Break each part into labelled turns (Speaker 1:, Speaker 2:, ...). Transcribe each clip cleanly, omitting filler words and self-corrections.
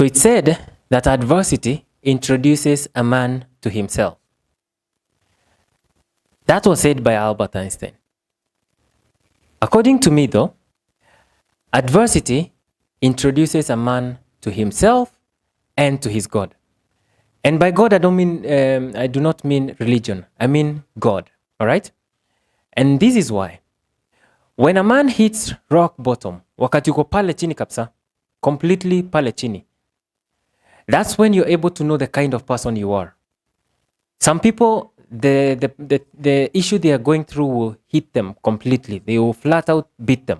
Speaker 1: So it said that adversity introduces a man to himself. That was said by Albert Einstein. According to me, though, adversity introduces a man to himself and to his God. And by God, I do not mean religion. I mean God. All right. And this is why, when a man hits rock bottom, wakati uko pale chini kabisa, completely pale chini, that's when you're able to know the kind of person you are. Some people, the issue they are going through will hit them completely. They will flat out beat them.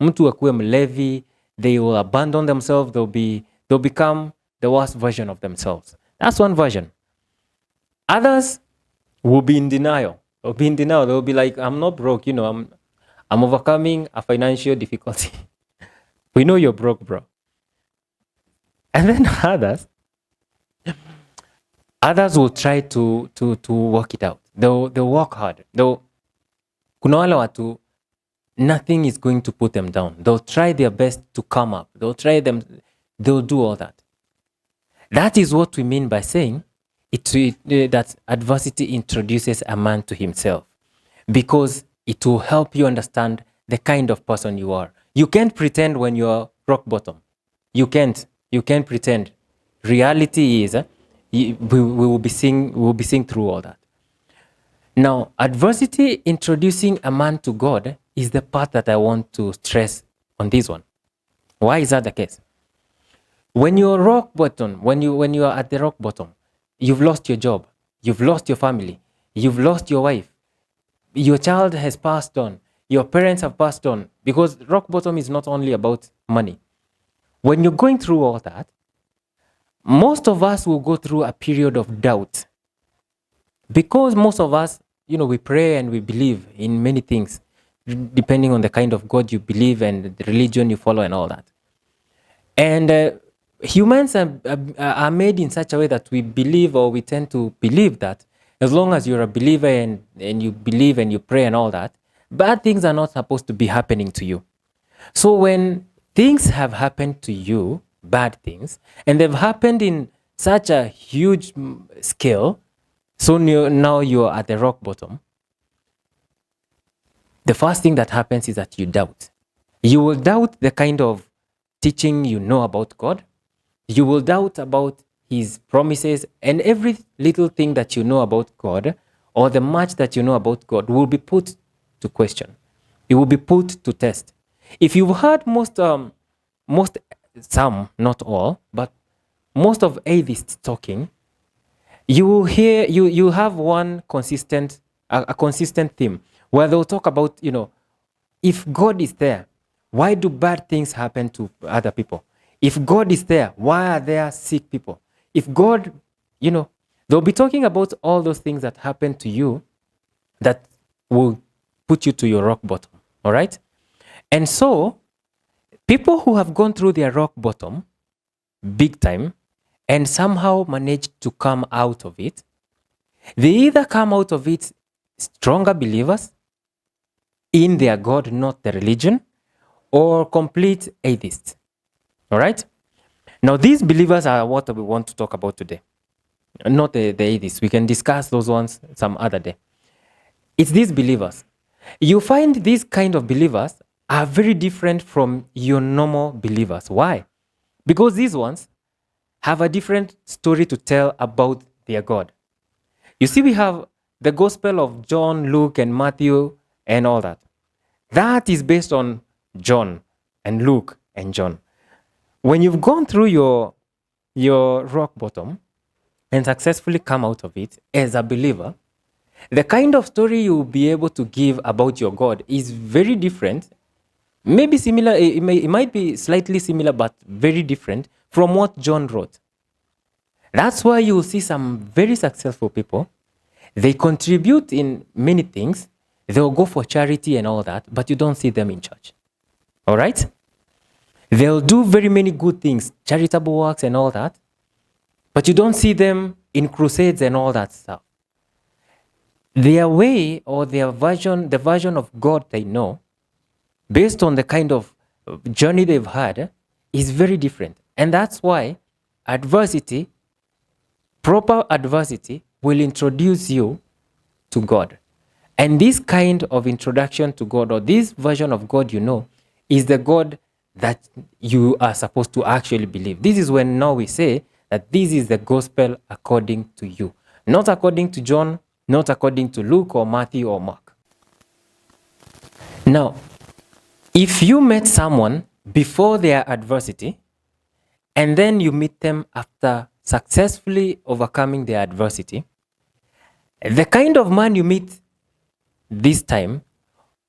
Speaker 1: Mtu akuwe mlevi, they will abandon themselves. They'll become the worst version of themselves. That's one version. Others will be in denial. They'll be in denial. They'll be like, I'm not broke. I'm overcoming a financial difficulty. We know you're broke, bro. And then others will try to work it out. They'll work hard. Kuna wale watu, nothing is going to put them down. They'll try their best to come up. They'll do all that. That is what we mean by saying that adversity introduces a man to himself, because it will help you understand the kind of person you are. You can't pretend when you're rock bottom. You can't pretend. Reality is we will be seeing through all that. Now, adversity introducing a man to God is the part that I want to stress on this one. Why is that the case? When you're rock bottom, when you are at the rock bottom, you've lost your job, you've lost your family, you've lost your wife, your child has passed on, your parents have passed on, because rock bottom is not only about money. When you're going through all that, most of us will go through a period of doubt, because most of us, we pray and we believe in many things, depending on the kind of God you believe and the religion you follow and all that. And humans are made in such a way that we believe, or we tend to believe, that as long as you're a believer and you believe and you pray and all that, bad things are not supposed to be happening to you. So when things have happened to you, bad things, and they've happened in such a huge scale, so now you're at the rock bottom, the first thing that happens is that you doubt. You will doubt the kind of teaching you know about God. You will doubt about his promises, and every little thing that you know about God, or the much that you know about God, will be put to question. It will be put to test. If you've heard some, not all, but most of atheists talking, you will hear, you have one consistent theme where they'll talk about, if God is there, why do bad things happen to other people? If God is there, why are there sick people? If God, they'll be talking about all those things that happen to you that will put you to your rock bottom. All right? And so, people who have gone through their rock bottom big time and somehow managed to come out of it, they either come out of it stronger believers in their God, not the religion, or complete atheists. All right? Now, these believers are what we want to talk about today, not the atheists. We can discuss those ones some other day. It's these believers. You find these kind of believers are very different from your normal believers. Why? Because these ones have a different story to tell about their God. You see, we have the Gospel of John, Luke, and Matthew, and all that. That is based on John and Luke and John. When you've gone through your rock bottom and successfully come out of it as a believer, the kind of story you'll be able to give about your God is very different. Maybe similar, it might be slightly similar, but very different from what John wrote. That's why you will see some very successful people. They contribute in many things. They'll go for charity and all that, but you don't see them in church. All right? They'll do very many good things, charitable works and all that, but you don't see them in crusades and all that stuff. Their way, or their version, the version of God they know, based on the kind of journey they've had, is very different. And that's why adversity, proper adversity, will introduce you to God. And this kind of introduction to God, or this version of God is the God that you are supposed to actually believe. This is when now we say that this is the gospel according to you. Not according to John, not according to Luke or Matthew or Mark. Now, if you met someone before their adversity, and then you meet them after successfully overcoming their adversity, the kind of man you meet this time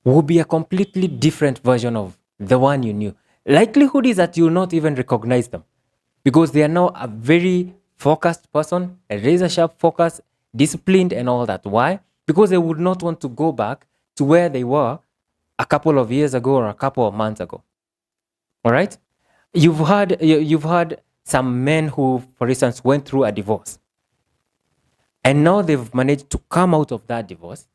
Speaker 1: will be a completely different version of the one you knew. Likelihood is that you will not even recognize them, because they are now a very focused person, a razor sharp focus, disciplined and all that. Why? Because they would not want to go back to where they were a couple of years ago or a couple of months ago. All right? You've heard some men who, for instance, went through a divorce, and now they've managed to come out of that divorce,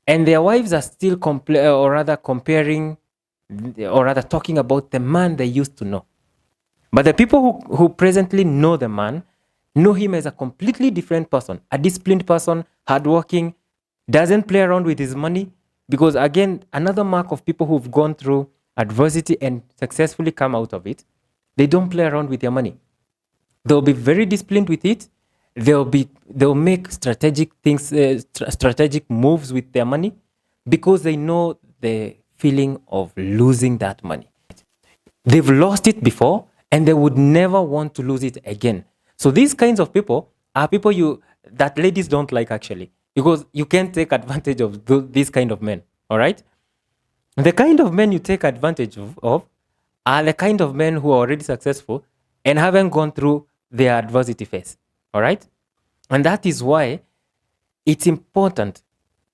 Speaker 1: and their wives are still comparing, or rather talking about the man they used to know. But the people who presently know the man know him as a completely different person, a disciplined person, hardworking, doesn't play around with his money. Because again, another mark of people who've gone through adversity and successfully come out of it, they don't play around with their money. They'll be very disciplined with it. They'll make strategic things, strategic moves with their money, because they know the feeling of losing that money. They've lost it before, and they would never want to lose it again. So these kinds of people are people that ladies don't like, actually, because you can't take advantage of these kind of men. All right? The kind of men you take advantage of are the kind of men who are already successful and haven't gone through their adversity phase. All right? And that is why it's important,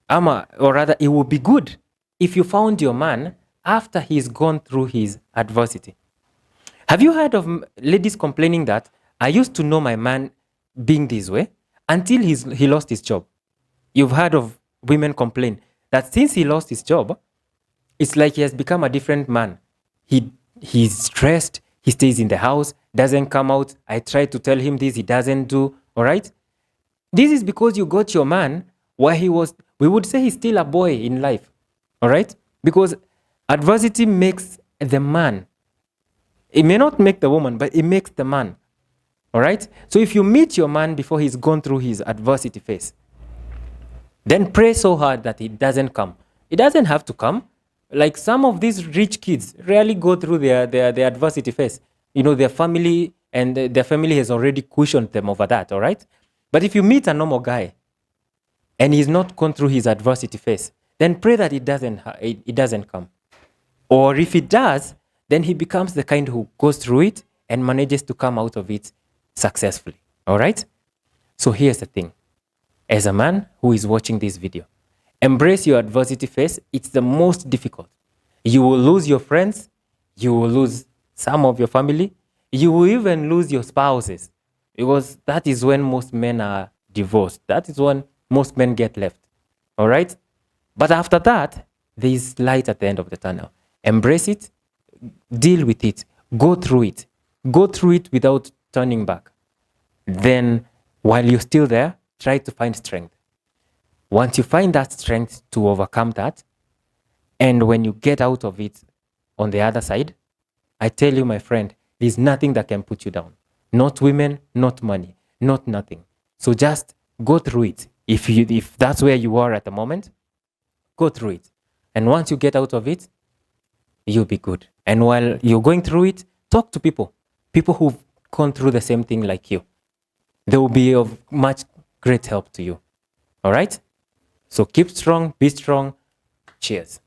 Speaker 1: or rather, it would be good if you found your man after he's gone through his adversity. Have you heard of ladies complaining that I used to know my man being this way until he lost his job? You've heard of women complain that since he lost his job, it's like he has become a different man. He's stressed, he stays in the house, doesn't come out. I try to tell him this, he doesn't do. All right? This is because you got your man where we would say he's still a boy in life. All right? Because adversity makes the man. It may not make the woman, but it makes the man. All right? So if you meet your man before he's gone through his adversity phase, then pray so hard that it doesn't come. It doesn't have to come. Like some of these rich kids rarely go through their adversity phase. Their family has already cushioned them over that, all right? But if you meet a normal guy and he's not gone through his adversity phase, then pray that it doesn't come. Or if it does, then he becomes the kind who goes through it and manages to come out of it successfully, all right? So here's the thing. As a man who is watching this video, embrace your adversity phase. It's the most difficult. You will lose your friends. You will lose some of your family. You will even lose your spouses, because that is when most men are divorced. That is when most men get left. All right? But after that, there is light at the end of the tunnel. Embrace it. Deal with it. Go through it. Go through it without turning back. Then, while you're still there, try to find strength. Once you find that strength to overcome that, and when you get out of it on the other side, I tell you, my friend, there's nothing that can put you down. Not women, not money, not nothing. So just go through it. If that's where you are at the moment, go through it. And once you get out of it, you'll be good. And while you're going through it, talk to people who've gone through the same thing like you. They will be of much great help to you. All right? So keep strong, be strong. Cheers.